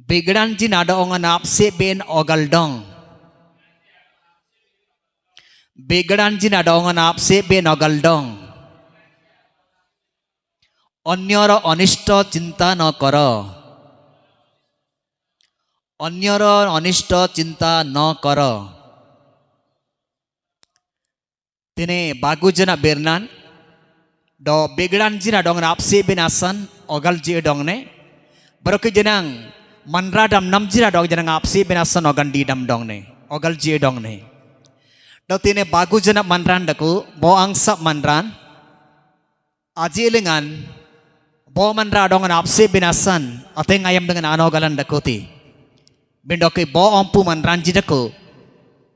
Bigran jin adaongan apse ben ogaldong. Bigran jin adaongan apse ben ogaldong. Onyoro onisto cinta no karo. Onyoro onisto cinta no karo. Tine bagu jana bernan. Do bigran jin adaongan apse ben asan ogal ji dong ne. Baroki jenang manra dam namjira dong jenang apsi benasan ogan di dam dong ne ogal ji dong ne do tine bagu jena manran daku bo angsa manran aji lengan bo manra dong apsi benasan ateng ayam dengan anogalan dakuti bindoke bo ompu manran ji daku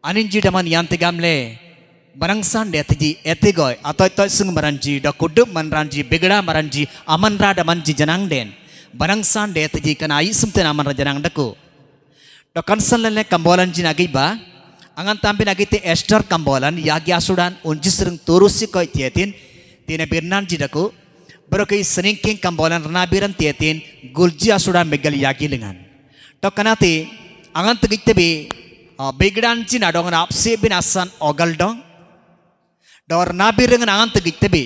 anin ji daman yanti gamle barangsan de tiji etigoy atoy toy sung maranji do kudup manranji bigda maranji amanra daman ji jenang den barangsan de tiji kana isum te naman rajanang daku do kansan le kambolan jin agiba angan tampin agite Esther kambolan yagi asudan unjisrung turusi koy tietin tine birnan ji daku barokai seningking kambolan ranabiran tietin gulji asudan megal yagi lengan do kanati angan tegite be bigdan jin adong apse bin asan ogal dong do ranabiran angan tegite be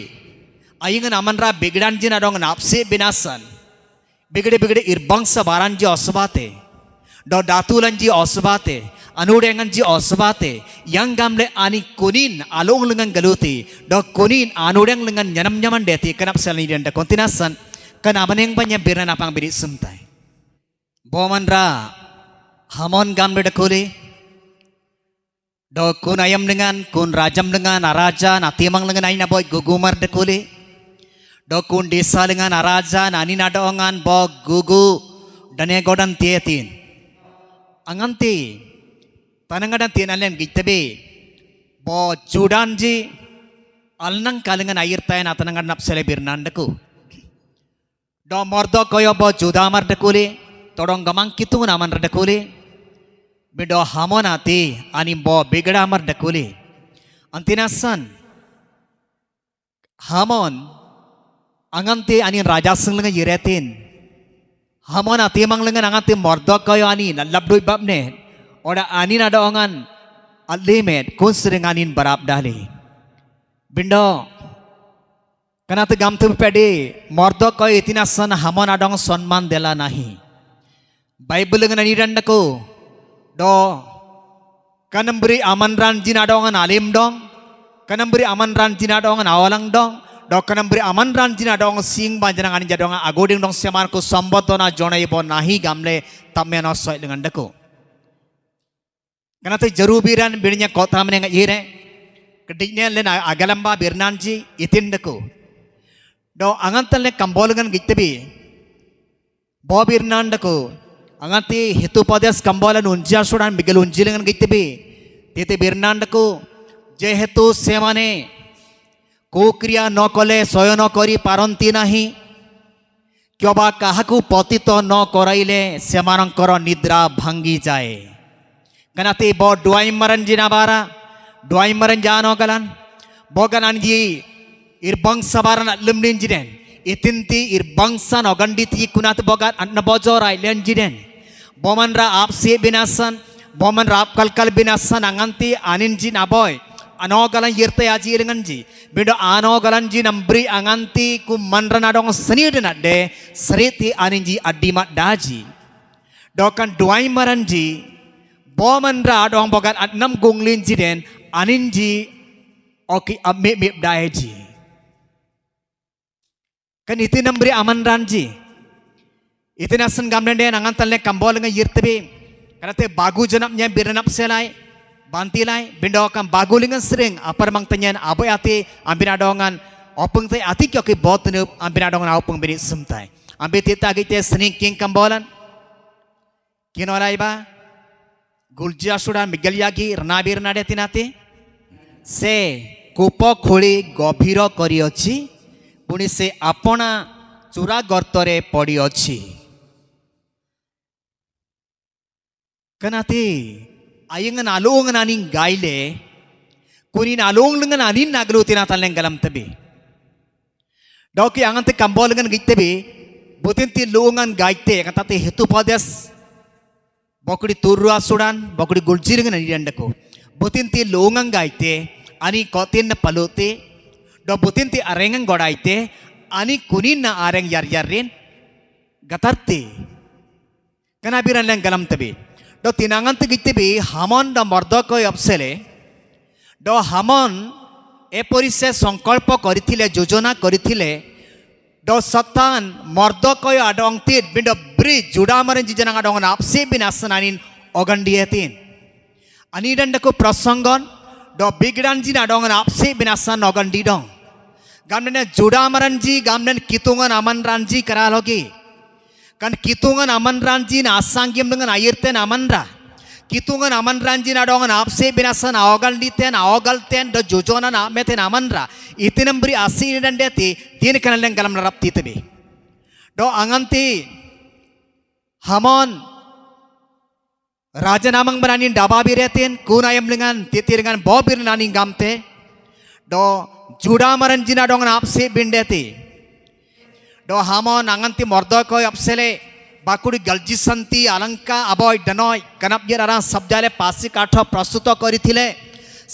ayingan amanra bigdan jin adong apse bin asan Bigde irbangsa baranji osbate do datulanji osbate anudenganji osbate yang gamle ani kunin along lengan galuti do kunin anudeng lengan nyanam nyaman deti kenap selni denda kontinasan kan abaneng banyak birna apang biri sumtai bomanra hamon gamle dekuli do kun ayam dengan kun rajam dengan araja natimang dengan aina boy gugumar dekuli dokun desa dengan araja nani nadongan bo gugu dane godan tietin anganti tanangadan tienalen gitebe bo judanji alnang kalengan air tayan atanangan napsele birnandaku do mordo koyo bo judamar dekuli todong gamang kitung naman dekuli bido hamonati ani bo bigdamar dekuli antinasan hamon anganti ani raja sung lengan yiretin hamon ati mang lengan anganti mordok kayo ani nalabdoi babne oda ani nada ongan alimet kun sering anin barab dali bindo kanati gamtu pedi mordok kayo itinasan hamon adong sonman dela nahi bible lengan ani randaku do kanambri amanran jin adongan alim dong kanambri amanran jin adongan awalang dong Dokanam beri aman ranjina dong sing banjarang ani jadong agoding dong siamarku sambotona jonai bo nahi gamle tameno soy dengan deku. Karena tu jarubiran birinya kota menengah ire kediknya len agalamba birnanji itin deku. Do angantan le kambolangan gitebi bo birnan deku. Anganti hitu padas kambolan unjia sudan bigel unjilengan gitebi. Tite birnan deku je hetu semane कुक्रिया न कले स्वयं न करी पारंती नाही क्योबा काहाकु पतित न कराइले सेमानंकर निद्रा भांगी जाए कनाते बो डुआई मरन जिना बारा डुआई मरन जानो गलन बोगनान जी इरबंग सबारन लमनिन जिden इतिंती इरबंगsan oganditi kunat bogat anna bojorai len jiden bomanra apse binasan bomanra apkalkal binasan anganti aninji naboy anogalan yirte aji lenganji bido anogalanji nambri anganti ku manrana dong senidena de seriti aninji adimat daji dokan duai maranji bomanra dong bogat atnam gunglin jiden aninji oki amme mip daeji kan iti nambri amanranji itinasan gamlende angantalle kambolenga yirtebe kanate bagu janapnya biranap selai bantilai bindokan bagulingan sering apar mang tanyan aboy ati ambina dongan opung tay ati kyo ki bot nup ambina dongan opung bini sumtai ambi tita gite sering king kambolan kinolai ba gulja suda migalyagi ranabir nade tinati se kupo khuli gobhiro kari achi puni se apona chura gortore podi achi kanati ayingan alongan aning gaile kunin along lengan anin naglu tinatan lenggalam tabi doki angante kambolengan gittebi butinti luungan gaite katate hetu padas bokudi turua sudan bokudi guljiring na niranda ko butin ti longang gaite ani kotin na palute do butin ti arengang godaite ani kunin na areng yar yarin gatarte kana biran lang galam tabi do tinangan te gittebi hamon da mordokoi apsele do hamon एपरी से संकल्प करिथिले योजना करिथिले दो सतान मर्दकय आडंगतीत window bridge जुडा मरन जिजना आडंगन आपसे बिनासनानिन अगंडियतिन अनिडंडको प्रसंगन दो बिगडान जिन आडंगन आपसे बिनासन अगंडिडों गामने जुडा मरन जी गामने कितुंगन अमन Ranji करालोगी kan kitungan aman ranji na asanggim dengan ayirten amanra kitungan aman ranji na dongan apse binasan aogal ten do jojona na meten amanra itinambri asi dendeti tin kanalen galam narap titebe do anganti hamon raja namang beranin daba biretin kunayam dengan titiringan bobir nani gamte do juda maranji na dongan apse bindeti do hamon anganti mordokoi apsele bakuri galji santi alanka aboy danoi kanap yerara sabjale pasi kaଠ प्रस्तुत करिथिले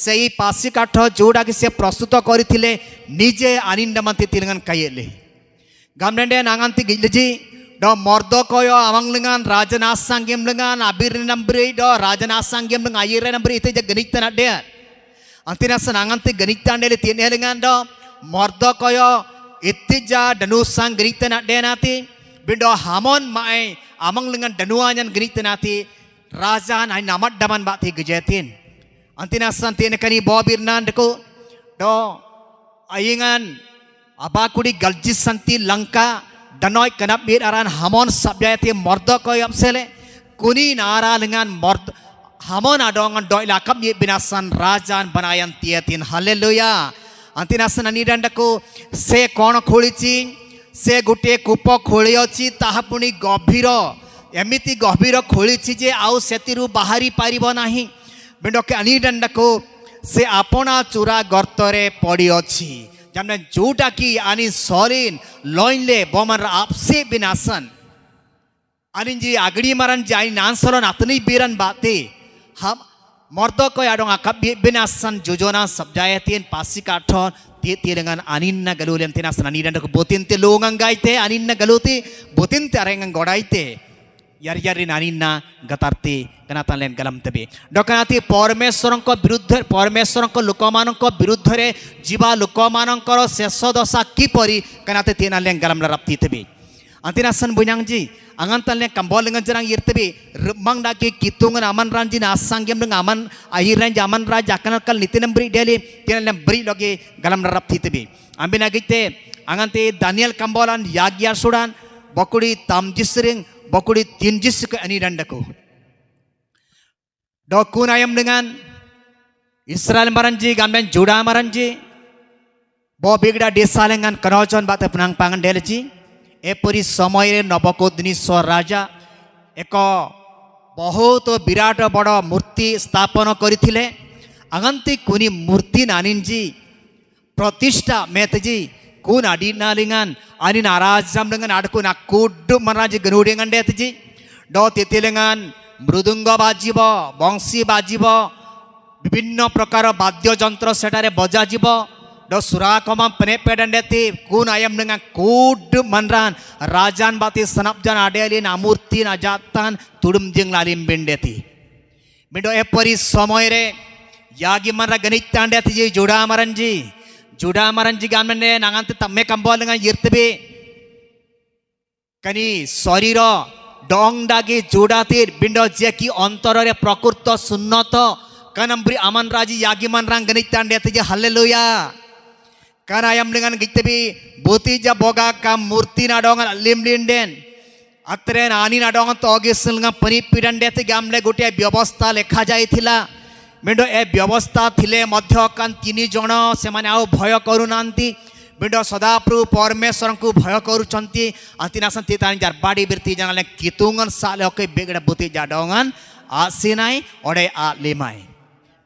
सेई पासी काठ जोड़ा कि से प्रस्तुत करिथिले निजे आनिंदमंती तिरंगन कायले गामनेंडे नांगंती गिलजी दो मर्दकय अमंगलंगान राजनासांगेम लंगान अबिर नंबरे दो राजनासांगेम लंग आयरे नंबरे इते गनितन अडे अंतिनास नांगंती गनितांडेले तिनेलंगान दो मर्दकय इत्तिजा दनुसांग गनितन अडे नाती window hamon mai amang lengan danuanyan genitanati raja nai namat daman bakti gejetin antina santene kani bobirnan deko do ayingan abakudi galji santi langka danoi kanap bir aran hamon sabjayati mordokoy apsele kuni nara lengan mord hamon adongan doi lakap ye binasan rajan banayan tiatin haleluya antina sanani dandako se kono kholichi से गोटे कूप खोली अच्छी ताहा पुणी गभीर एमती गभीर खोली जे आउ से बाहरी पार ना बिंडके अनिडंडा को से आपना चूरा गर्तरे पड़ी अच्छी जमने जोटा कि आनी सरीन लॉइनले बमर आपसे बिनासन आनी जी आगड़ी मरन जाई नानसलन अतनी बीरन बाते हम मर्द को यादों आकब बिनासन जोजना सब्जायतीन Pasi काठन tirangan aninna galulian tinas anidanda ko botinte longang gaite aninna galuti botinte arengang godaite yar yarin aninna gatarte kanatan len galam tebe dokanati Parameswaran को विरुद्ध परमेश्वरन को लोकमान को विरुद्ध रे जीवा लोकमान को शेष दशा की परी kanate tina len galam larapti tebe antinasan bunyang ji angantan len kambol dengan jarang yirtebe remang daki kitungan aman ranji na asanggem dengan aman ahiran zaman raja kanal kal nitinam beri deli tina len beri loge galam narapti tebe ambina gite angante Daniel kambolan yagya sudan bokudi tamjisring bokudi tinjis ke anirandaku dokunayam dengan Israel maranji gamben Juda maranji bo bigda desalengan kanojon bate penang pangan delji एपरी समय नवकोदनीश्वर राजा एक बहुत विराट बड़ मूर्ति स्थापन करथिले अगंती कुनी मूर्ति नानिंजी प्रतिष्ठा मेतजी कुन आदि नालिंगन आनि नाराज जामलंगन आडको ना कुड मराज गनुडेंगन देतजी दो तेतेलेंगन मृदुंग बाजिब बंशी बाजिब विभिन्न प्रकार वाद्य यंत्र सेटारे बजाजिब do surah komam pene pedandeti kun ayam dengan kud manran rajan bati sanapjan adeli namurti najatan tudum jeng lalim bendeti mido epori samoyre yagi manra ganitandeti je juda maranji gamne nanganti tamme kambol dengan yirtebe kani soriro dong dagi judatir bindo je ki antarare prakurto sunnato kanambri aman raji yagi manrang ganitandeti je haleluya karena ayam dengan gitebi botija boga kam murti na dongan limlinden atren ani na dongan togisel nga panipidan dete gamle gote व्यवस्था लेखा जाइथिला मेडो ए व्यवस्था थिले मध्य कान तिनी जण से माने आ भय करू नांती मेडो सदाप्रभु परमेश्वर को भय करू चंती अंतिना संती तान जार बाडी बिरती जनाले कितुंगन साले ओके बेगडा बोतिजा dongan आसिनाई ओडे आ लेमाई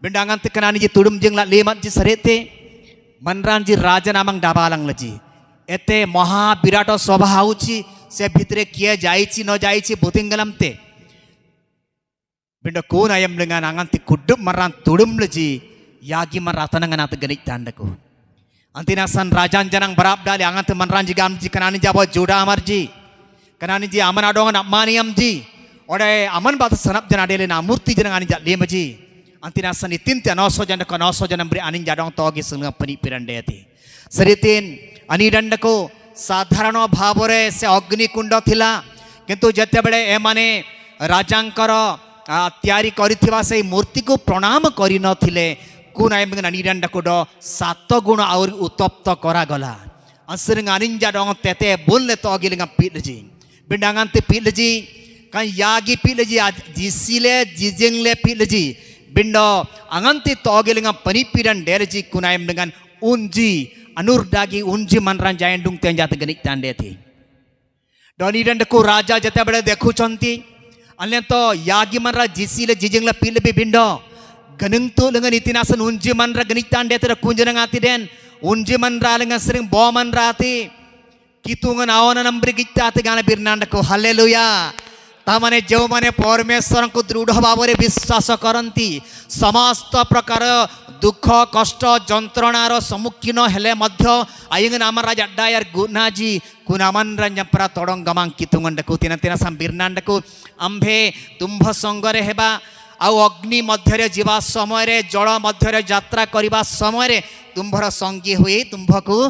बिंडांगन तकनानी जी तुडुम जिंगला लेमत जी सरेते मनरांजी राजा नामंग डाबालंग लजी एते महा विराट सभा होची से भितरे किए जाइची न जाइची बोतिंगलमते Bindo kun ayam dengan angan ti kudup maran tudum leji yagi maratan dengan atu genik tandaku. Antina san rajan janang berap dali angan tu maran ji gam ji kanani jabo juda amar ji. Kanani ji aman adongan apmaniam ji. Ode aman bat sanap jana dele na murti janang ani jat lima ji. Antina san itin ti anoso janang beri anin jadong togi sunga pani pirandeti. Seritin ani dandako साधारण भाव से अग्निकुंड थिला किंतु जते बेले ए माने राजांकर तयारी करिथिबा से मूर्ति को प्रणाम करि नथिले कुन आइम निरंडकुड 7 गुण और उत्तप्त करा गला असरंग अनिंजा डोंग तेते बोलले तो अगिलिंग पीलजी बिंडांगंते पीलजी kan yagi píleji jisile jijengle píleji bindo anganti togelinga panipiran derji kunaim dengan unji anur dagi unji manran jayendung tenjat genik tande thi doni dandaku raja jate bade dekhu chanti allen to yagi manra jisile jijengla pílebi bindo ganung tu lengan itinasan unji manra genik tande ter kunjana ngati den unji manra lengan sering bo manra ati kitungan awana nambri gitta ati gana birnandako haleluya तामाने जो माने परमेश्वर को दृढ़ भाव में विश्वास करती समस्त प्रकार दुख कष्ट जंत्रणार सम्मुखीन हेले आयंगन आम राजा डायर गुनाजी कुनामन रंजपरा तोड़ंग गमांग कितुंगंडकु तिना तिना संबिरनांडकु अंभे तुम्भ संगरे हेबा आउ अग्नि मध्य जीवा समय जल मध्य यात्रा करबा समय तुम्भर संगी हुई तुम्भकु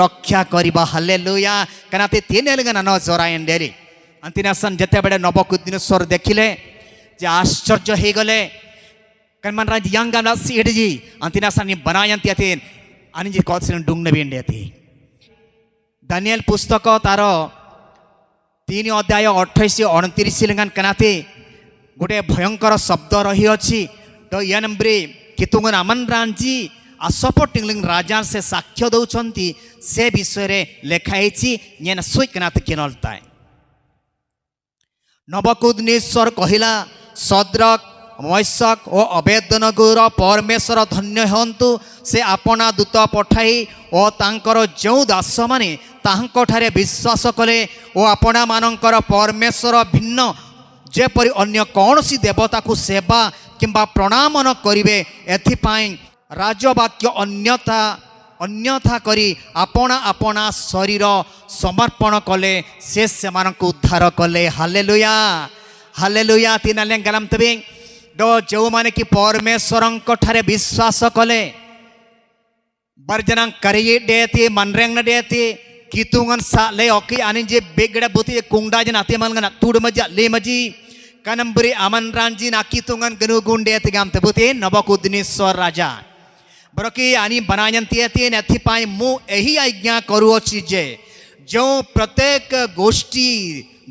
रक्षा करबा हालेलुया कनाते तीन एलगन न जोरायन डेरी अंतिनासन जते बड़े नवकुदिनेश्वर देखिले जे आश्चर्य हो गले कनमन राज यंगना सीडजी अंतिनासन बनायंती अतिन अनिजी कोसिन डुंगने बेंडेती दानियल पुस्तक तार 3 अध्याय 28 29 लेंगन कनाते गोटे भयंकर शब्द रही अछि तो या नंबरे कितुंगन अमन रांजी असपटिंगलिंग राजा से साक्ष्य दउछंती से विषय रे लेखाइछि नेन सुई कनाते केनलताय नवकुदिनेश्वर कहिला सद्रक मैशक और अबेदनगोर परमेश्वर धन्य हंतु से आपना दूत पठाई और तांकर जो दास माने तांको ठारे विश्वास कले और आपना मानकर परमेश्वर भिन्न जेपरि अन्य कौनसी देवता को सेवा किंबा प्रणाम न करिवे एथिपाई राजवाक्य अन्यथा करी आपना आपना शरीर समर्पण कले से उद्धार कले हालेलुया हालेलुया तीन गलम तबे दो जो माने कि परमेश्वर ठारे विश्वास कले बर्जना करिए देती मनरेंग न देती कितुंगन साले ओके आनी जे बेगड़ा बुती कुंगडा जन आते मनगन तुड़ मजा ले मजी कनंबरी अमन रांजी ना कितुंगन गनुगुंड देती गाम तबुते नवकुदिनेश्वर राजा बरकी आनी बनायंती अति नेथिपाई मु एही आज्ञा करूअछि जे जो प्रत्येक गोष्ठी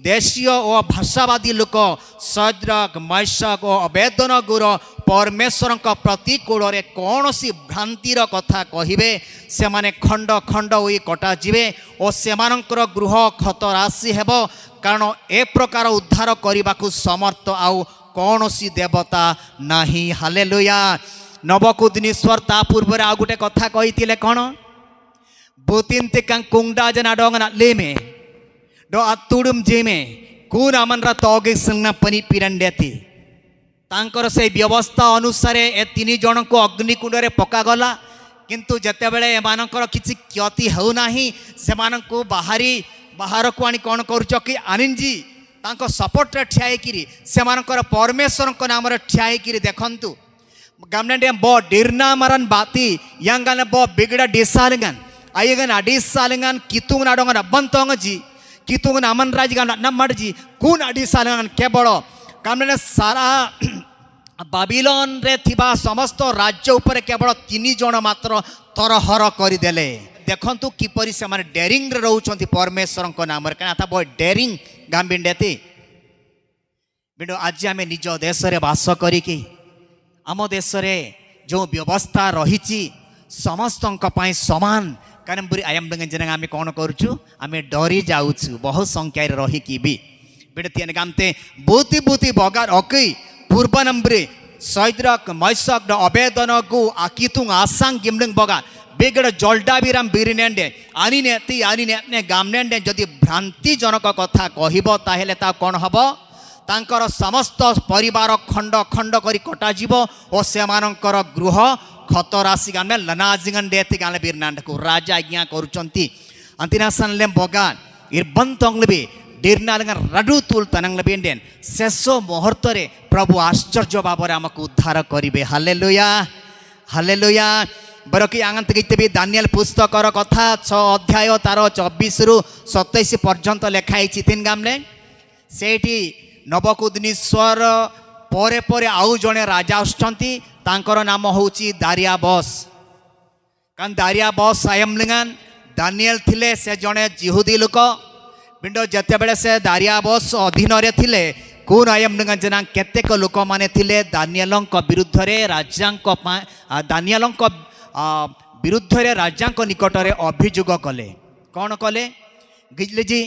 देशीय और भाषावादी लोक सद्रक मैशक और अबेदनगोर परमेश्वर प्रतिकूल कौन सी भ्रांतिर कथा कहिबे से माने खंड खंड होई कटा जिवे और सेमानकर गृह खतराशी हेबो कारण ए प्रकार उद्धार करने समर्थ आउ कौन सी देवता नाही हालेलुया नवकुदिनेश्वर ता पूर्व आ गोटे कथा कही कौन बोतिन ते कुंगडा जना डोंगना लेमे डो अतुडुम जेमे कुन अमनरा तोगे संगना पनी पिरंडेती तांकर से व्यवस्था अनुसार ए 3 जन को अग्निकुंड रे पका गला किंतु जते बेले एमानकर किछि क्षति हो नाही से मानको बाहर को आनी कोन करूछ कि आनिंजी तांको सपोर्ट रे ठियाई किरी से मानकर परमेश्वर को नाम रे ठियाई किरी देखंतु गमनडे बो डिरना मरन बाती यांगन बो बिगड़ा डिसालंगन आयगन अडिसालंगन कितुंग नाडोंगन बंतोंग जी कितुंग अमन राज गान नम्मड जी कुन अडिसालंगन केवल गमने सारा बाबिलोन रे थिबा समस्त राज्य ऊपर केवल 3 जन मात्र तरहर करि देले देखंतु किपरि से माने डेरिंग रे रहउछंती परमेश्वर को नाम रे कना बो डेरिंग गांबिंडेती बिंडो आज आमे निज देश रे वास करी की आम देश रे जो व्यवस्था रही समस्त समान कानपुरी आयम जन आम कौन करुचु आम डरी जाऊँ बहुत संख्या रही भी बेटे गामते बोती बोती बगार अकई पूर्व नंबरे सैद्रक मैशक अबेदन को आकितुंग आसांग गिमलंग बगा बेगड़ जलडा बीराम बीरिनेंडे आनी ने गामनेंडे जदि भ्रांति जनक कथा कहब ताहेले ता कौन हम तांकर समस्त परिवार खंड खंड करी कटा जीवो और सेमानंकर गृह खतरासी गान में लना जिंगन देते गान बिरनांड को राजा आज्ञा करुचंती अंतिना सनलेम बगान इरबंतोंग लेबे डिरना लंगन रडु तुल तनंग लेबे इंडेन सेसो मुहूर्तरे प्रभु आश्चर्य भाବରେ ଆମକୁ उद्धार करिवे हालेलुया हालेलुया बरकी आंगंत गीतबे दानिएल पुस्तकर कथा 6 अध्याय तार 24 रु 27 पर्यंत लेखाई चितिन गामले सेठी नबकुदनेश्वर परे परे आउ जणे राजा आछंती तांकर नाम होउची दारियाबस कान दारियाबस आयमलिंगान दानिएल थिले से जणे जिहुदी लोक बिंडो जते बेले से दारियाबस अधीन रे थिले कोन आयमलिंगान जना केतेक लोक माने थिले दानिएलंक विरुद्ध रे राजांक दानिएलंक विरुद्ध रे राजांक निकट रे अभियोग कले कोन कले गिजले जी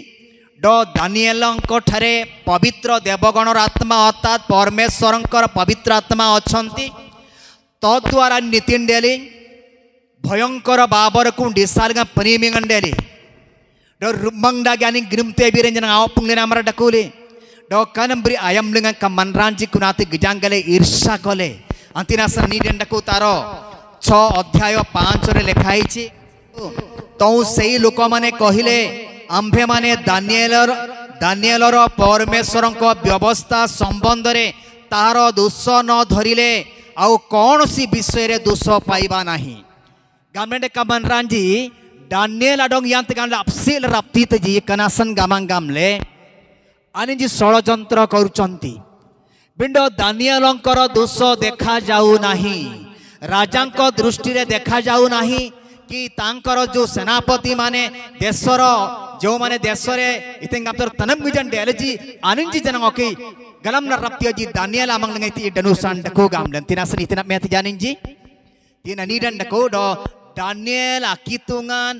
डो दानिएलंक ठारे पवित्र देवगणर आत्मा अर्थात परमेश्वरंकर पवित्र आत्मा अछंती तद्वारा नितिन डेली भयंकर बाबर को डिसालगा पनीमिंगन डेली डो रुमंगडा ज्ञानी ग्रिमते बिरंजन आवपुंगले नामर डकुले डो कनंब्री आयमलिंगा कमनरांजी कुनाति गिजांगले ईर्षा कले अंतिनास नीडेंडकु तारो 6 अध्याय 5 रे लेखाइछि तो सेई लोक माने कहिले आम्भे माने दानिएलर परमेश्वरंक व्यवस्था संबंध रे तार दोष न धरिले आउ कौन सी विषय रे दोष पाइबा नाही गवर्नमेंट कमन रांजी दानिएल अडोंग यांत गान अपसिल राप्तीत जी कनासन गामांग गामले आनि जी षडयंत्र करूचंती बिंडो दानिएलंकर दोष देखा जाऊ नाही राजांक दृष्टि रे देखा जाऊ नाही कि तांकर जो सेनापति माने देशर जो माने देश रे इतेंगा तर तनम गुजन डेलजी आनंजी जन ओके गलम न रप्तिय जी दानिएल आमंग नंगति डनुसान डको गामलन तिनासन इतना मेथ जानिंजी तिना नीडन डको डो दानिएल आकितुंगान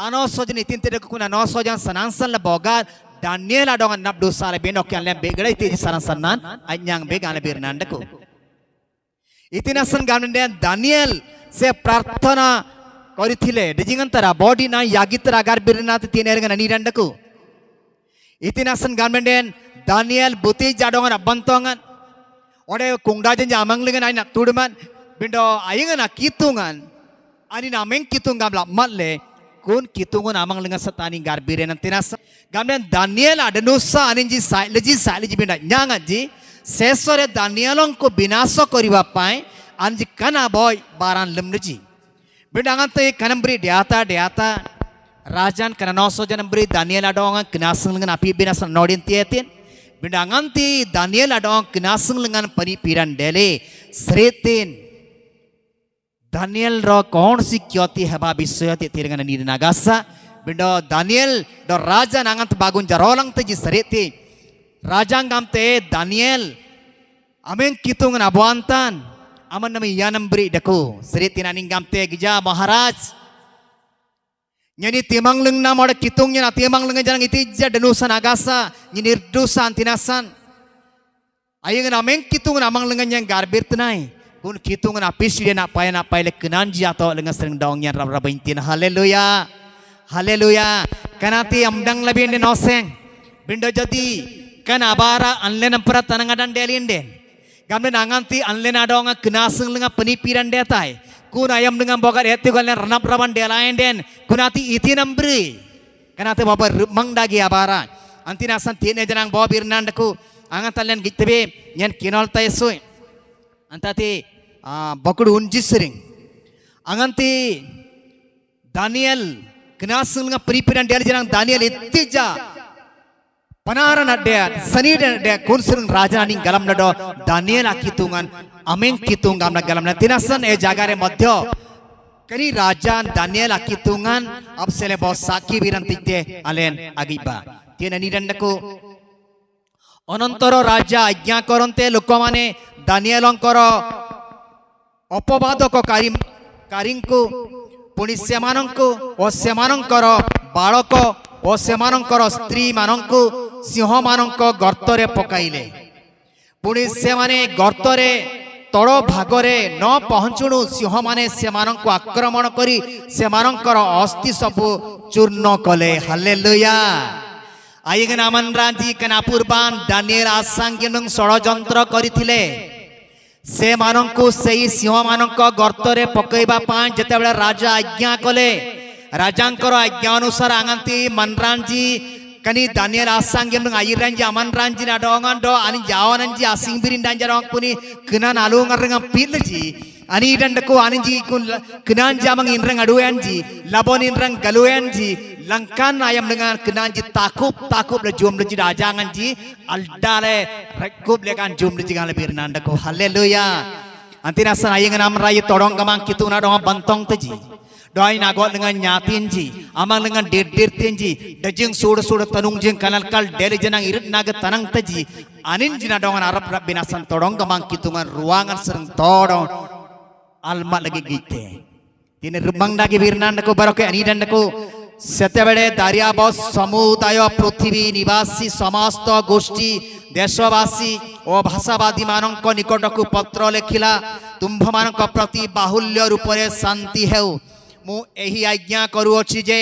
आनो सजन इतिन ते डको ना नो सजन सनांसन ल बोगा दानिएल अडोंग नबडु साले बेनो क्याले बेगड़े तेजी सनांसनान अज्ञांग बेगाले बिरनान डको इतिनासन गामलन दानिएल से प्रार्थना करिथिले डिजिंगंतरा बॉडी ना यागितरा गार बिरनात तिनेरगन नीडंडको इतिनासन गामलन दानिएल बुति जाडोंगन अबंतोंगन ओडे कुंगडाजन जामंगलिंगन आइना तुडमन window आइंगना कितुंगन ani nameng kitung gamla matle kun kitungun amang lengan satani garbire nantinas gamlen Daniel adenusa aninji sailji binda nyangaji sesore Danielon ko binaso koriba pai anji kana boy baran lemneji bindangante kanambri deata rajan kana noso janambri Daniel adonga kinasung lengan api binasan nodin tietin bindanganti Daniel adong kinasung lengan pani piran dele sretin Daniel रो कौन सी क्योति हेबा विषय ते तिरगन नीर नागासा window Daniel दो राजा नांगत बागुन जरोलंग ते जी सरेते राजांगम ते दानिएल अमें कितुंग नबवांतान अमन नमी यानम्बरी डको सरेते नानिंगम ते गिजा महाराज न्यानी तिमंगलंग ना मोड़ कितुंग न्या तिमंगलंग जरंग इतिजा डनुसा नागासा न्या निर्दुसा अंतिनासन आयंग अमें कितुंग नमंगलंग न्या गारबिरतनाई kun kitungan apis dia nak payah kenanji atau dengan sering daungnya rab intin haleluya haleluya kanati amdang lebih inde noseng bindo jadi kan abara anlen ampara tanangadan delinden gamle nanganti anlen adonga kenaseng lenga penipiran detai kun ayam dengan bogat etu galen ranap raban delainden kunati iti nambri kanati baba mangdagi abara anti nasan tine janang bawa birnandaku angatalen gitbe nyen kinol taisui antati बकड़ उंजिसरिंग अंगंती Daniel कनासंगा परिपिरन डेल जनांग Daniel इत्तिजा पनारन अड्डे सनीड अड्डे कुंसरिंग राजानी गलम नडो दानिएल आकितुंगन अमें कितुंगा हमना गलम न तिनासन ए जागारे मध्य करी राजा दानिएल आकितुंगन अब सेले बहुत साकी बिरंतिते अलेन अगिबा तिने निडंडको अनंतरो राजा आज्ञा करन्ते लोकमाने दानिएलंकर अपवादक कारिंको पुणी सेमानंको ओ सेमानंकर बालक ओ सेमानंकर स्त्री मानंको सिंह मानंक गर्तरे पकाइले पुणी सेमाने गर्तरे तळ भागरे न पहुंचुणु सिंह माने सेमानंको आक्रमण करी सेमानंकर अस्थि सब चूर्ण कले हालेलुया आयगन आमन राजी कनापुरबान दानियल आसांग गिनंग षड़यंत्र करिथिले से मानंकु सेई सिंह मानंक गर्तरे पकैबा पाई जेतेबेले राजा आज्ञा कले राजांकर आज्ञा अनुसार आंगंती मनरांजी कनी दानियल आसांग गिनंग आयरांजी आमन रांजी ना डोंगान डो अनि जावनंजी आसिंग बिरिन दांजा डोंग पुनी केनान आलुंग रंग पिलजी ani dandaku aninji kun kenan jamang inrang aduanji labon inrang galuanji langkan ayam dengan kenanji takup le jum le rajanganji aldale rekup lekan jum le jangan lebih nandaku haleluya antina san ayang nam rai todong kamang kituna dong bantong teji doai nagot dengan nyatinji amang dengan dir-dirtinji dajing sud tanung jeng kanal deli jenang irit naga tanang teji anin jina dongan arab rab binasan todong kamang kitungan ruangan sereng todong almat lagi gite tine rumang dagi birnan ko baroke ani dandaku setebele daria bos samudaya prithvi nivasi samast goshti deshobasi o bhashabadi manonko nikotaku patra lekhila tumbha manonko prati bahulya rupare shanti heu mu ehi ajna karuochi je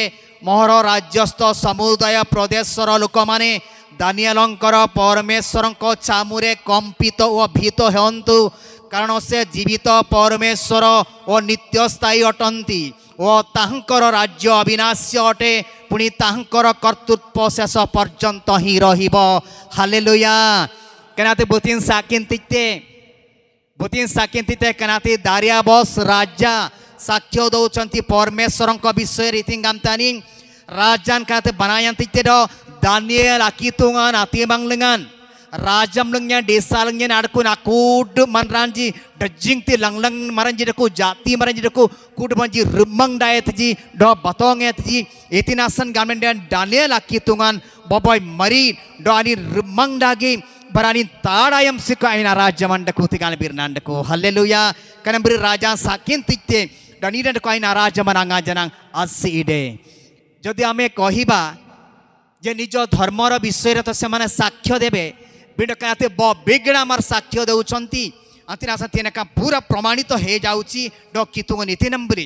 mohor rajyasth samudaya pradeshar lokamane दानियलंकर परमेश्वरंको चामुरे कंपित ओ भीत हेंतु कारण से जीवित परमेश्वर ओ नित्य स्थायी अटंती ओ ताहंकर राज्य अविनाश्य अटे पुणी ताहंकर कर्तृत्व शेष पर्यंत ही रहिबो हालेलुया कनाते बुतिन साकिनतिते कनाते दारियाबस राजा साक्ष्य दौचंती परमेश्वरंको विषय रीतिंगामतानी राजान कनाते बनायंतिते दो Daniel akitungan ati manglengan rajam lengnya desa lengnya nadku nakud manranji dajing ti langlang maranji daku jati maranji daku kud manji remang daya tiji do batong ya tiji etinasan gamen dan Daniel akitungan boboy mari do ani remang dagi barani tadayam sika ina rajaman daku tikan birnan daku haleluya kana beri raja sakin titte dani daku ina rajaman anga janang asi ide jodi ame kohiba जे निज धर्मर विषय तो से माने साक्ष्य देबे BDO काते बेगड़ा मार साक्ष्य देउचंती अंतिना सत्यने का पूरा प्रमाणित तो हे जाउची डो कितुंग नीति नंबरी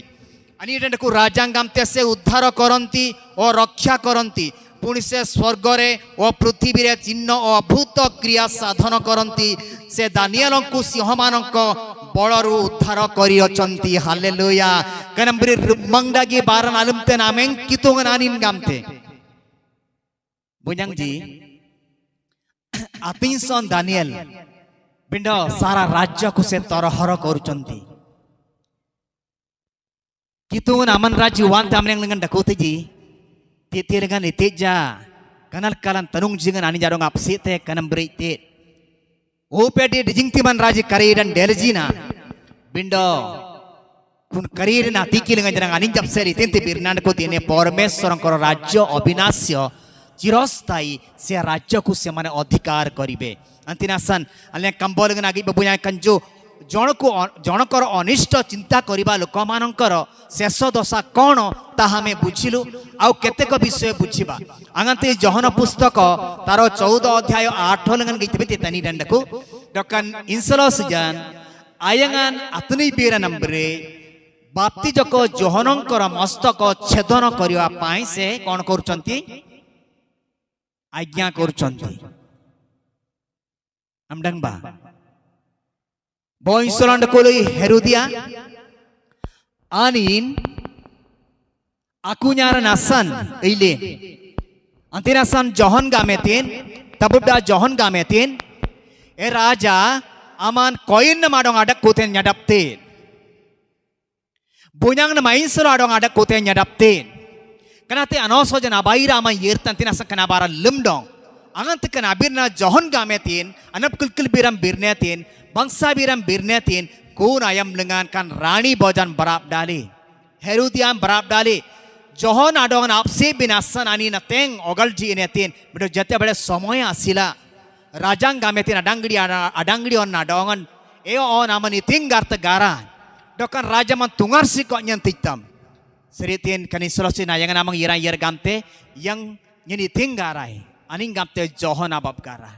अनि डको राजांगामते से उद्धार करंती और रक्षा करंती पुणी से स्वर्ग रे और पृथ्वी रे चिन्ह और अभूत क्रिया साधन करंती से दानियलंकु सिंहमानंक बळरु उद्धार करी अचंती हालेलुया कनंबरी मंगडागी बारन आलमते नामें कितुंग Nan-in गामते Bunyang ji, atinson Daniel, bindo सारा राज्य को से तरहर करुचंती। कितुन अमन राज्य वांत अमनेंग lengan dakote ji, titir lengan iteja, kanal kalan tanung jingan ani jarong apsite kanam berite. Opedi dijingti man राज्य kari dan delzina, bindo kun kari dan atiki lengan jarang ani japseri tente birnan ko tiene परमेश्वरं करो राज्य अविनाश्य चिरस्थायी से राज्य को से माने अधिकार करिबे अंतिनासन अले कंबल नागी बबुया कंजो जनकर अनिष्ट चिंता करिबा लोक मानकर शेष दशा कोन ताहा में बुझिलु आउ केतेक विषय बुझिबा आंगते जहन पुस्तक तार 14 अध्याय 8 लगन गइतबे तनी दंडको डकन इंसलस जन आयंगन अतनी बेरा नंबरे बाप्ति जको जहनकर मस्तक छेदन करिवा पाई से कोन करूचंती आज्ञा करुचंती amdang ba boy soland koloi herudia anin aku nyara nasan ile antinasan johon gametin tabubda johon gametin e raja aman koin madong adak kuten nyadaptin bunyang na main solo adong adak kuten nyadaptin Kanate anoso jana baira ama yertan tina sakana bara lemdong. Angan tekan abirna johon gametin, anap kulkul biram birnetin, bangsa biram birnetin, kun ayam lengan kan rani bojan barap dali. Herudiam barap dali. Johon adongan apse binasan ani nateng ogalji inetin, bedo jate bade somoya asila. Rajang gametin adangdi on adongan, eo on amani tinggar tegara. Dokan raja man tungar si kok nyantitam. Seritin kani solosin yang namang yer gamte yang nyeni tinggarai aning gamte johon abab gara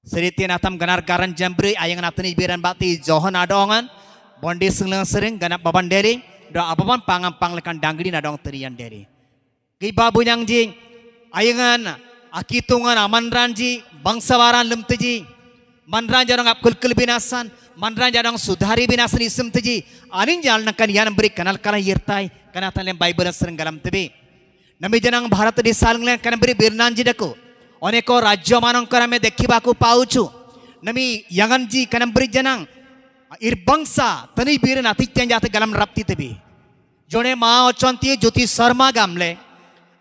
seritin atam ganar garan jambri ayang natani biran bakti johon adongan bondi senglang sering ganap baban deri do ababan pangam panglekan dangdi nadong terian deri ki babu yang jing ayangan akitungan amanranji bangsawaran lemteji manran jarang ap kulkul binasan manran jarang sudari binasan isem teji anin jalan kan yan beri kanal kala yirtai kana talen bible sereng galam tebe nami janang bharat di salnglen kan beri birnanji dako oneko rajyo manongkar ame dekhibaku pauchu nami yanganji kan beri janang irbangsa tani biren atityan jate galam rapti tebe jone ma ochanti jyoti sharma gamle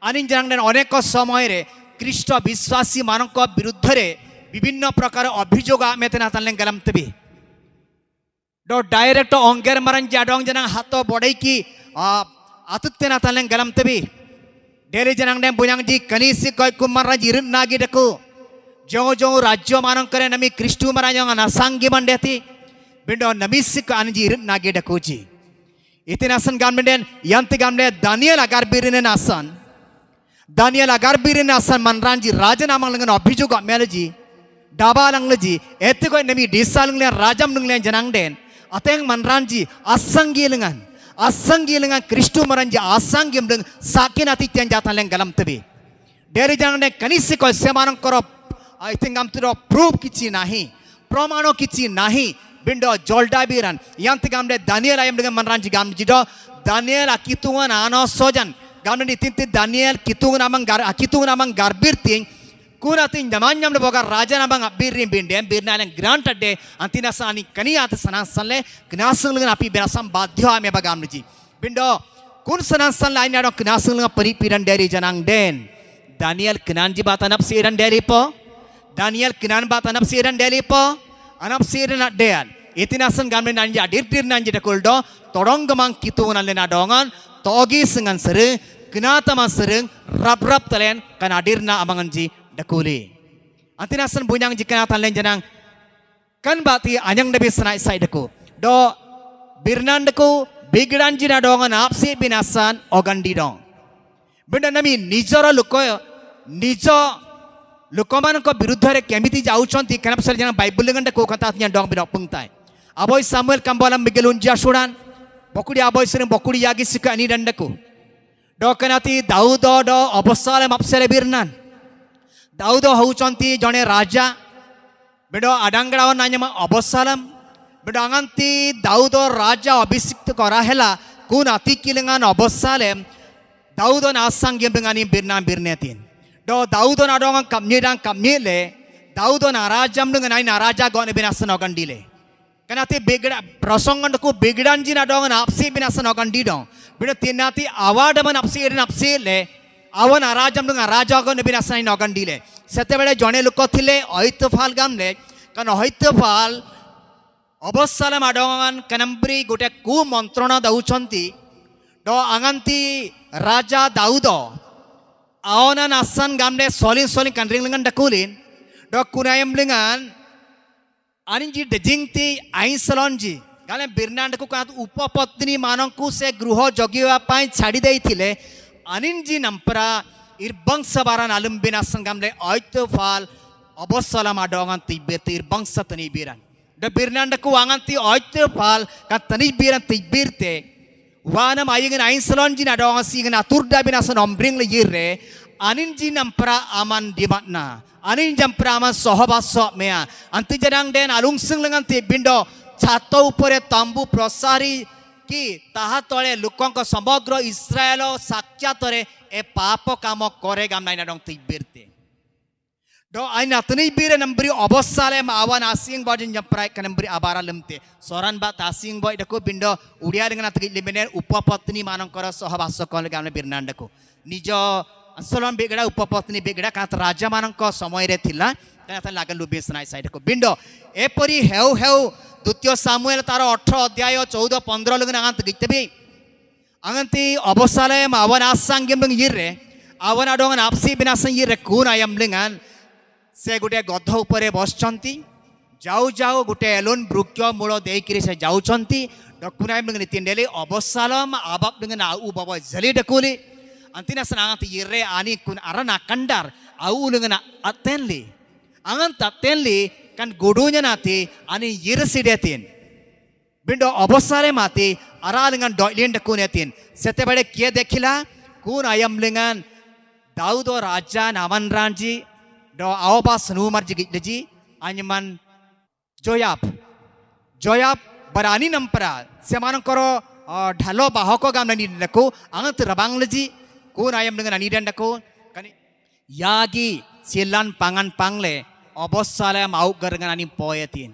anin janang den oneko samoy re ଖ୍ରୀଷ୍ଟ ବିଶ୍ୱାସୀ ମାନଙ୍କ ବିରୁଦ୍ଧରେ ବିଭିନ୍ନ ପ୍ରକାର ଅଭିଯୋଗ ଆମେ ତେନାତଲେ ଗଲମ ତବେ ଡ direct ଅଙ୍ଗେର ମରନ ଜାଡଙ୍ଗ ଜନା ହାତ ବଡେଇକି ଆତୁତେନା ତଲେ ଗଲମ ତବେ ଡେରେ ଜନାଙ୍ଗ ନେ ବୁୟାଙ୍ଗ ଜି କନିସି କୟ କୁମାର ଜିର ନାଗି ଡକୁ जो जो राज्य मानकरे नमी ख्रीष्टु मरा जो नसांगी मंडेती बिंडो नमिसिक अनजी नागे डकोजी इतिनासन गामडेन यंत गामले दानियल अगर बिरने नासन दानियल अगर बिरने नासन मनरांजी राजनामा लंगन अभिजुग मेलजी डाबा लंगलजी एते कोई नमी डिसा लंगले राजम लंगले जनांगडेन अतेंग मनरांजी असंगी लंगन ख्रीष्टु मरंजी असंगी लंग साकिन अतित्यन जाता लंग गलम तबे डेरे जनांगडे कनिसे को सेमानं करो I think am to prove kichi nahi pramano kichi nahi bindo jolda biran yang tigamde Daniel ayam dengan manranji gam jido Daniel akitungan ano sojan gamne nitinti Daniel kitungan amang garbir ting kunatin jamanyam de boga raja namang birin bindem birna yang grant ade antina sani kaniat sanan sanle knasung dengan api berasam badhya ame bagam ji bindo kun sanan san lain ada knasung dengan peripiran dari janang den Daniel kenanji batan ap siran dari po Daniel kinan bat anap siran deli po anap siran at dean itinasan gamne nanja dir nanja dekuldo torong gamang kitungan lena dongan togi sengan sere kenata man sereng rap talen kan adirna amanganji dekuli antinasan bunyang jikana talen janang kan bati anyang debi sanai sai deku do birnan deku bigranji na dongan apsi binasan ogandi dong benda nami nijora lukoyo nijo ଲୋକମାନଙ୍କ ବିରୁଦ୍ଧରେ କେମିତି ଯାଉଛନ୍ତି କେନା ପସରେ ଜଣା Bible ଗଣ୍ଡେ କୋ କଥା nya dong bidok pungtai aboy samuel kambalam migelun jasudan bokudi aboy sering bokudi yagi sika ani dandaku dokanati daud do obosale mapsele birnan daud hauchanti jone raja bedo adangarawan nanya obosalam bedo anganti daud raja abhisikta kara hela kun atikilengan obosalem daud na asangyem dengani birnan birnetin do Daud na dongang kamye le Daud na rajam dengan ai na raja gone binasan ogandi le kanati begda prasongan ko begdan ji na dongang apsi binasan ogandi dong bida tinati award man apsi le awan rajam dengan raja gone binasan ogandi le setebele jone luko thile oitofal gamle kan oitofal obossalam adongan kanambri gote ku mantrona dauchanti do anganti raja Daudo aonan asan gamde solin kan ring lengan dakulin dok kunayam lengan aninji dejingti ainsalonji gale birnand ku kat upapatni mananku se gruho jogiwa pai chadi deithile aninji nampra irbangsa baran alum binasan gamle oitofal obossalam adongan tibete irbangsa tani biran de birnand ku anganti oitofal kat tani biran tibirte wana mayingen ainsalonji na donga singen aturda binasan ombring le yirre aninji nampra aman dimatna anin jampra aman sohbaso mea anti jarang den alungsing lengan ti bindo chato upore tambu prosari ki taha tole lukonko samagro Israelo sakyatore e papo kamo kore gamna ina dong tibirte do aina tuni bire nambri obossale ma awan asing bodin jamprai kanambri abara lemte soran ba tasing boy dako bindo udia dengan atgi limene upapatni manankara sohbaso kole gamna birnandako nijo Salon begada upapatni begada kat raja mananko samoy re thila kana lagan lubi sanai side ko bindo epori heu dutyo samuel taro 18 adhyay 14 15 lugna angant gitebe anganti obosale ma awan asangem beng yirre awan adongan apsi binasan yirre kun ayam lengan se gute godho upore boschanti jau gute elon brukyo mulo deikiri se jauchanti dokunai beng nitindeli obosalam abab dengan au baba jali dekuli antina sanangat yirre ani kun arana kandar au lengana atenli angan tatenli kan godunya nati ani yirsidetin bindo obosare mati ara lengan doilen de kunetin setebade kie dekhila kun ayam lengan Daud o raja naman ranji do awba senu marji gitleji anyaman Joyab berani nampera semanon koro dhalo bahoko gam nani dako angat rabang leji kun ayam dengan ani dan dako kani yagi silan pangan pangle obosale mau dengan ani poetin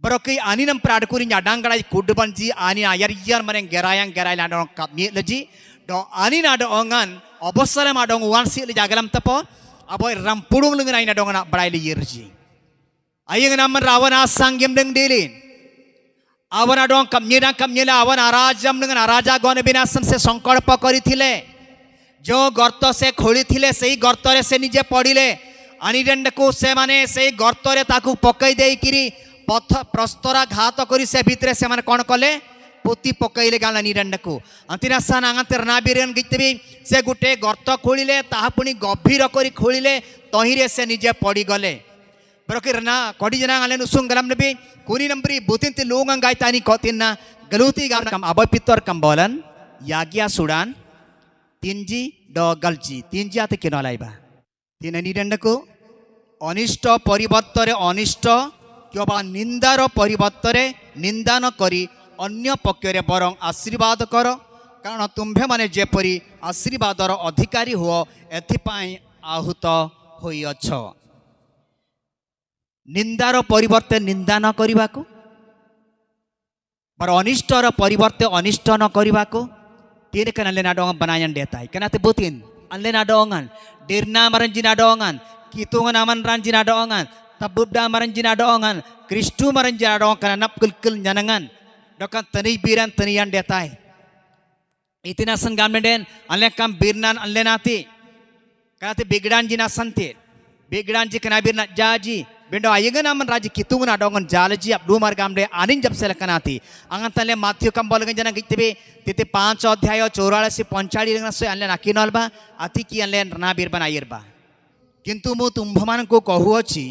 Barokai ani nampera adku ni nyadang galai kudubanji ani ayar yar mareng gerayang landong kapmi leji do ani nado ongan obosale madong wansi le jagalam tapo aboy rampurung lengan ai nadong na brai le yirji ayeng naman rawan asanggem deng delin awan adong kamnyela awan arajam dengan araja gone binasan se संकल्प करिथिले जो गर्त से खोलिथिले सेही गर्तरे से निजे पड़िले अनिदंड को से माने सेही गर्तरे ताकू पकई देई किरी पथ प्रस्तरा घात करी से भितरे से माने कोन कले पुती पकईले गाला निदंड को अंतिना सान आंगते रनाबिरन गितबी से गुटे गर्त खोलिले ताहा पुनी गभीर करी खोलिले तहिरे से निजे पड़ी गले Berkirna kodi jenang alen usung galam nabi kuni nambri butin ti lungang gai tani kotinna galuti gam kam aboy pitor kambolan yagia sudan tinji do galji tinji ate kinolaiba tinani dandaku অনিষ্ট পরিবর্তরে অনিষ্ট কিবা নিন্দার পরিবর্তরে নিন্দা ন করি অন্য পক্ষরে বরং আশীর্বাদ কর কারণ তুম্ভে মানে যেপরি আশীর্বাদর অধিকারী হুও এথিপাই আহুত হইଅছ निंदार परिवर्ते निंदा न करने को पर अनिष्टर परिवर्ते अनिष्ट न करने को तीन के नल्ले नाडोंगन बनायन देता है क्या बुतिन अल्ले नाडोंगन डेरना मरंजी नाडोंगन कितुंगन अमन रंजी नाडोंगन तबुद्दा मरंजी नाडोंगन क्रिस्टु मरंजी नाडोंगन करना नप कुल जनंगन डोकन तनी बीरन तनियन देता है इतना संगाम में डेन अल्ले कम बीरनान अल्ले नाती क्या बिगड़ान जी ना संते बिगड़ान जी कना बीरना जाजी Bendo ayegan aman raji kitungan adongan jalaji abdu margamde anin jab selekanati angan tale Matthew kambolgan jana gitbe tete 5 अध्याय 44 45 रंगना से अल्ले नाकिनलबा अति की अल्ले रनाबीर बनायरबा किंतु मु तुम्भमान को कहुअछि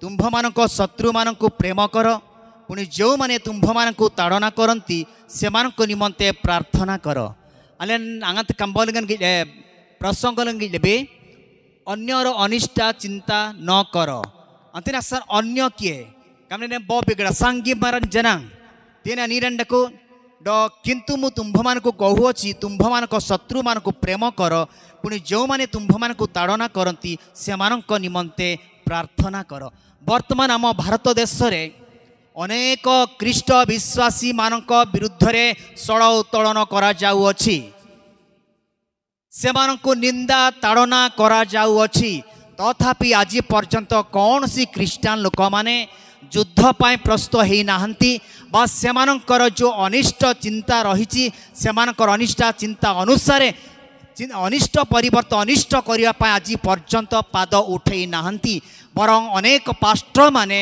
तुम्भमान को शत्रु मान को प्रेम कर पुनि जो माने तुम्भमान को ताड़ना करंती सेमान को निमंते प्रार्थना कर अल्ले अंगत kambolgan प्रसंगलन गिलेबे अन्यर अनिष्टा चिंता न कर अंतिना सर अन्य किए कमने बो बिगड़ा सांगी मरन जनंग तेना निरंडको डो किंतु मु तुम्भमान को कहुअछि तुम्भमान को शत्रु मान को प्रेम कर पुनि जो माने तुम्भमान को ताड़ना करंती सेमान को निमंते प्रार्थना कर वर्तमान आम भारत देश रे अनेक ख्रीष्ट विश्वासी मानक विरुद्ध रे सड़ उत्तोलन करा जाउअछि सेमान को निंदा ताड़ना करा जाउअछि तथापि आज पर्यंत कौन सी ख्रीस्टान लोक माने युद्ध पाए प्रस्तुत है नाहंती बा सेमानकर जो अनिष्ट चिंता रही सेमानकर अनिष्ट चिंता अनुसार अनिष्ट परिवर्त अनिष्ट करने आज पर्यंत पाद उठे नाहंती बरं अनेक पास्टर माने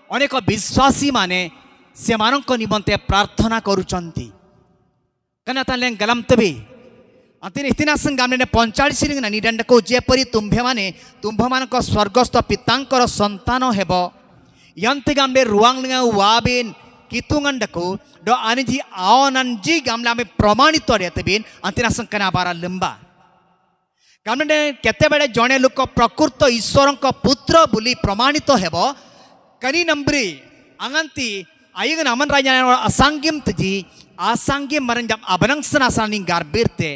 अनेक विश्वासी माने सेमानक निमंते प्रार्थना करुचंती कना ताले गलम तबे अंतिन इतना संगाम ने 45 रिंग निदंड को जेपरी तुम्भे माने तुम्भमान को स्वर्गस्थ पितांकर संतान हेबो यंते गामले रुवांग लंगा वाबिन कितुंगंड को दो आनिजी आवनंजी गामला में प्रमाणित रेतबिन अंतिना संकना बारा लंबा गामने केते बेले जणे लोक प्रकृत ईश्वर को पुत्र बुली प्रमाणित हेबो कनी नंबरी अंगंती आयगन अमन राजा असंगिम तजी असंगिम मरन जब अबनंगसना सानी गारबिरते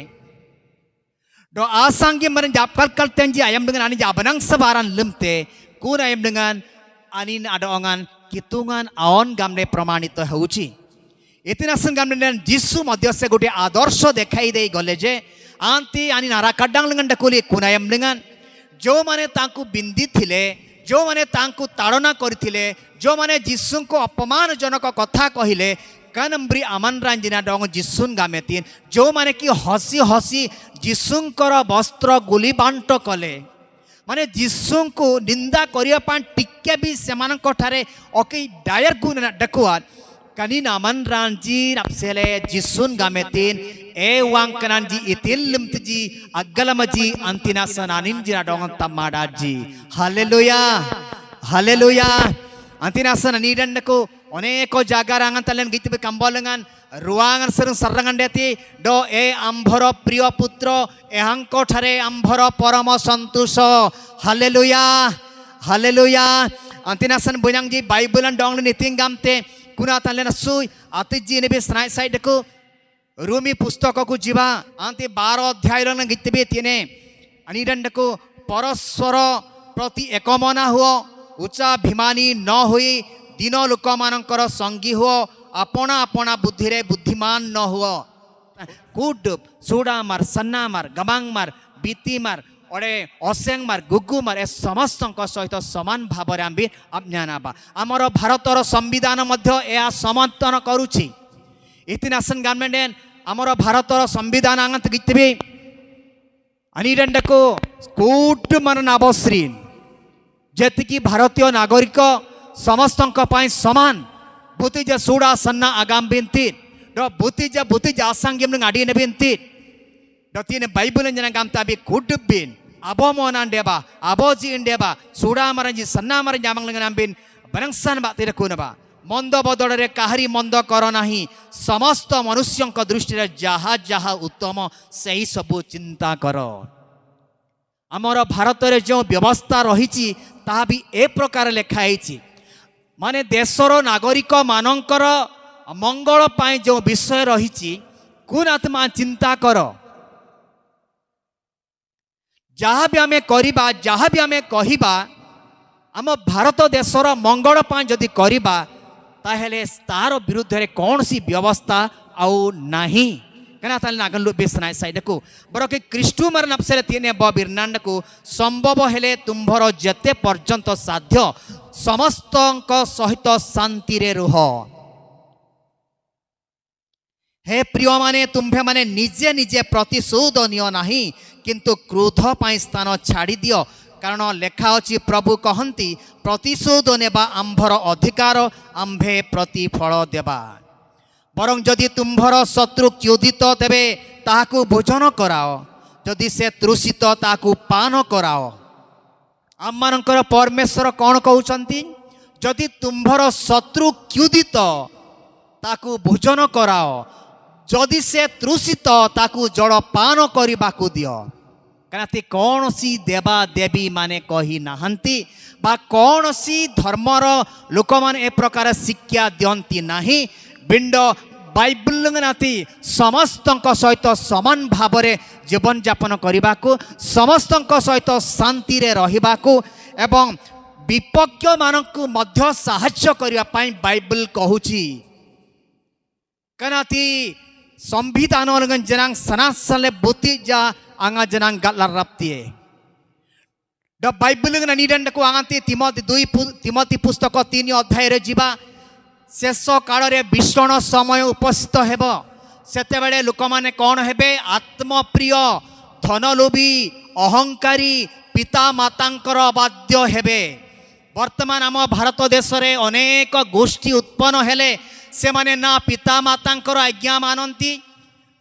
do asangge meren jap kal tenji ayam dengan ani jabanang sebaran lemte kun ayam dengan anin ada ongan kitungan aon gamne pramanito heuchi इतना संगाम ने जिसु मध्य से गोटे आदर्श देखाई दे गले जे आंती आनी नारा कड्डांग लंगन डकोली कुनायम लंगन जो माने तांकु बिंदी थिले जो माने तांकु ताड़ना करथिले जो माने जिसु को अपमानजनक कथा कहिले कानम्बरी आमान रांजिना डोंग जिसुन गामेतीन जो माने कि हसी हसी जिसुंकर वस्त्र गुली बांट कले माने जिसुं को निंदा करिया पान टिक्के भी सेमानक ठारे ओके डायर गुण डकुआ कनी नामान रांजी अपसेले जिसुन गामेतीन ए वांकनांजी इतिल लिमतजी अग्गलमजी अंतिना सनानिन जिना डोंग तम्माडाजी हालेलुया हालेलुया अंतिना सनानिरंडको अनेको जागा रांगन तलन गीत पे कंबोलंगन रुआंगन सरंग सरंगन देती डो ए आंभर प्रिय पुत्र एहांको ठरे आंभर परम संतोष हालेलुया हालेलुया अंतिनासन बुयांग जी बाइबलन डोंग नितिंग गामते कुना तालेना सुई आति जी ने भी स्नाइ साइड को रूमी पुस्तक को जीवा अंति 12 अध्याय रन गितबे तिने अनिरंड को परस्पर प्रति एकमना हुओ उच्चा भिमानी न हुई दिन लोक मानकर संगी हुओ अपना अपना बुद्धि रे बुद्धिमान न हुओ कुड सुडा मार सन्ना मार गमांग मार बीती मार अरे असेंग मार गुगु मार ए समस्त सहित समान भाव में आज्ञानाबा आमर भारतर संविधान मध्य यह समर्थन करुछि इतिनासन गवर्नमेंट आमर भारतर संविधान आंगत गितबे अनिरंड को कूट मन नाबश्रीन जेतिकी भारतीय नागरिक समस्त समान बुतिज सुड़ा सन्ना आगाम बिनती बुतिज आसांगिम आड़ी ने बिनती तीन बाइबल जना गामता भी कुड बिन अबो मोनान देबा अबो जी इंडेबा सुड़ा मरजी सन्ना मर जामंग लंगनाम बिन बनंगसान बाते रखुनबा मंद बदल रे काहरी मंद कर नाही समस्त मनुष्यों को दृष्टि रे जहा जहा उत्तम सही सब चिंता कर आमर भारत रे जो व्यवस्था रही ता भी ए प्रकार लिखाई माने देशर नागरिक मानकर मंगल पाई जो विषय रही कुन आत्मा चिंता कर जहाँ भी आमे करिबा जहाँ भी आमे कहिबा आम भारत देशर मंगल पाई जदि करिबा ताहेले तार विरुद्ध रे कौन सी व्यवस्था आउ नाही कना ताल नागन लो बेसनाय साइड को बरो के क्रिस्टु मर नपसे तीने ब बिरनांड को संभव हेले तुम्भर जते पर्यंत साध्य समस्त सहित शांति रे रुह हे प्रिय माने तुम्भे माने निजे निजे प्रतिशोध नियो नाही किंतु क्रोध पाई स्थान छाड़ी दियो कारण लेखा अछि प्रभु कहंती प्रतिशोध नेबा आंभर अधिकार आंभे प्रतिफल देबा बरं जदि तुम्भर शत्रु क्योदित तेबे ताहाकु भोजन कराओ जदि से तृषित ताहाकु पान कराओ आम मानकर परमेश्वर कौन कहउचंती जदि तुम्भर शत्रु क्योदित ताकु भोजन कराओ जदि से तृषित ताकु जल पान करबाकु दियो कनाती कौन सी देवा देवी माने कही नाहंती बा कौन सी धर्मर लोक माने ए प्रकार शिक्षा दियंती नाही बिंड बाइबल नाती समस्त सहित समान भाव में जीवन यापन करने को समस्त सहित शांति रे रहिबाकु एवं विपक्ष मानक मध्य साहाय्य करने बाइबल कहूची कनाती संविधान जनांग सनासले बुति जा आंगा जनांग गल्ला रप्तिए द बाइबल निडंड को आंगाती तिमोथी पुस्तक 3 अध्याय रे जीवा शेष काल रे भीषण समय उपस्थित हेब सेते बेले लोक माने कौन हेबे आत्मप्रिय धनलोभी अहंकारी पिता मातांकर बाध्य हेबे वर्तमान आम भारत देश रे अनेक गोष्ठी उत्पन्न हेले से माने ना पिता मातांकर आज्ञा मानती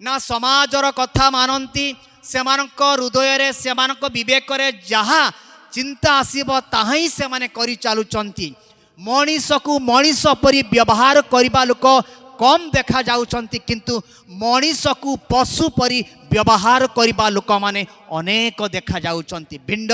ना समाजर कथा मानती सेमानक हृदय रे सेमानक विवेक रे जहाँ चिंता आसीब ताहा ही से माने करि चालुचंती मनीष को मनीष परी व्यवहार करबा लोक कम देखा जाउचंती किंतु मनीष को पशु परी व्यवहार करबा लोक माने अनेक देखा जाउचंती भिंड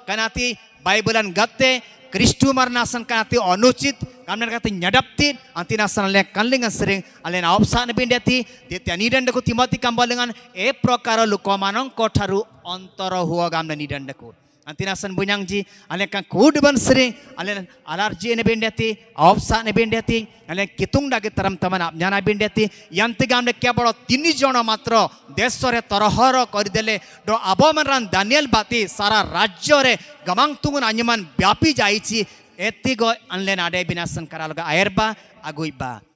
कनाती बाइबलन गते क्रिस्टु मरनासन कनाती अनुचित कामन कते न्याडप्ती अंतिनासन ले कनलिंग सरे अलेन ऑप्शन बिंडेती ते निडंड को तिमोथी कंबलिंगन ए प्रकार लोक मानन कोठारु अंतर हुआ गामन निडंड को अंतिनासन बुयांग जी अले का कोड बनसरे अले अलर्जी ने बिंडेती ऑप्शन ने बिंडेती अले कितुंग डागे तरम तमन ज्ञान बिंडेती यंत गामने केवल 3 जण मात्र देश रे तरहर कर देले डो अबमरान दानियल बाती सारा राज्य रे गमांग तुंगन अन्यमान व्यापी जाईची एतिगो अनलेन आडे बिनासन करालगा आयरबा अगुइबा